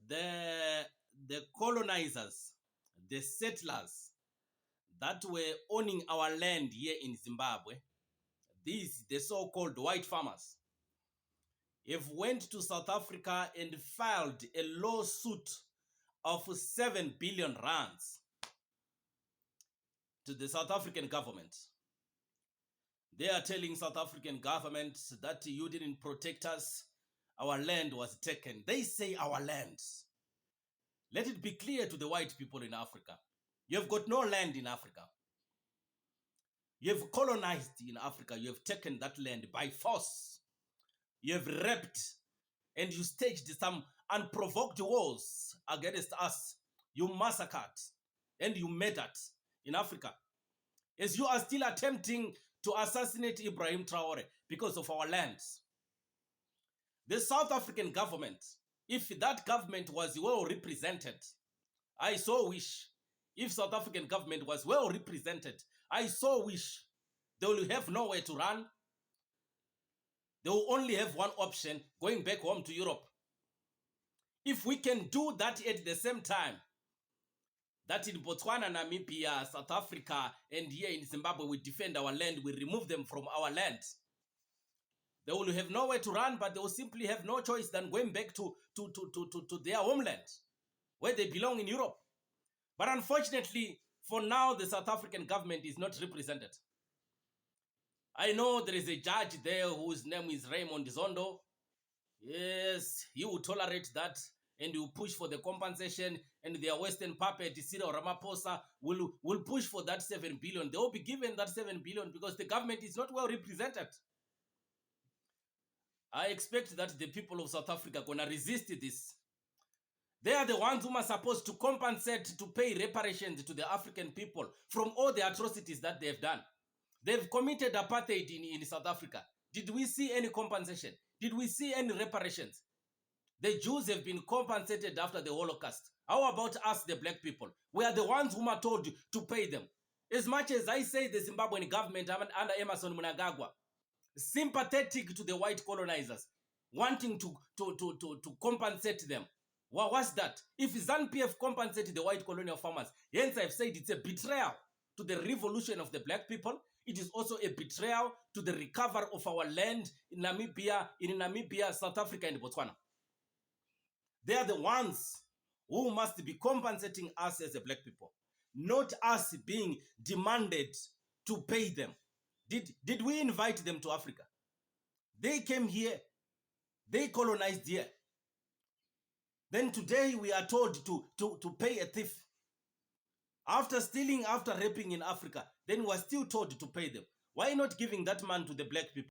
the colonizers, the settlers that were owning our land here in Zimbabwe, these, the so-called white farmers, have went to South Africa and filed a lawsuit of 7 billion rands to the South African government. They are telling South African government that you didn't protect us. Our land was taken. They say our land. Let it be clear to the white people in Africa. You have got no land in Africa. You have colonized in Africa. You have taken that land by force. You have raped and you staged some unprovoked wars against us. You massacred and you murdered in Africa. As you are still attempting to assassinate Ibrahim Traore because of our lands. The South African government, if that government was well represented, I so wish, if South African government was well represented, I so wish they will have nowhere to run. They will only have one option, going back home to Europe. If we can do that at the same time, that in Botswana, Namibia, South Africa, and here in Zimbabwe, we defend our land, we remove them from our land. They will have nowhere to run, but they will simply have no choice than going back to their homeland, where they belong in Europe. But unfortunately, for now, the South African government is not represented. I know there is a judge there whose name is Raymond Zondo. Yes, he will tolerate that and he will push for the compensation, and their Western puppet, Cyril Ramaphosa, will push for that 7 billion. They will be given that 7 billion because the government is not well represented. I expect that the people of South Africa are going to resist this. They are the ones who are supposed to compensate, to pay reparations to the African people from all the atrocities that they have done. They've committed apartheid in South Africa. Did we see any compensation? Did we see any reparations? The Jews have been compensated after the Holocaust. How about us, the black people? We are the ones who are told to pay them. As much as I say the Zimbabwean government under Emmerson Mnangagwa, sympathetic to the white colonizers, wanting to compensate them. Well, what's that? If ZANU-PF compensated the white colonial farmers, hence I've said it's a betrayal to the revolution of the black people. It is also a betrayal to the recovery of our land in Namibia, South Africa, and Botswana. They are the ones who must be compensating us as a black people, not us being demanded to pay them. Did we invite them to Africa? They came here. They colonized here. Then today we are told to pay a thief. After stealing, after raping in Africa, then we are still told to pay them. Why not giving that man to the black people?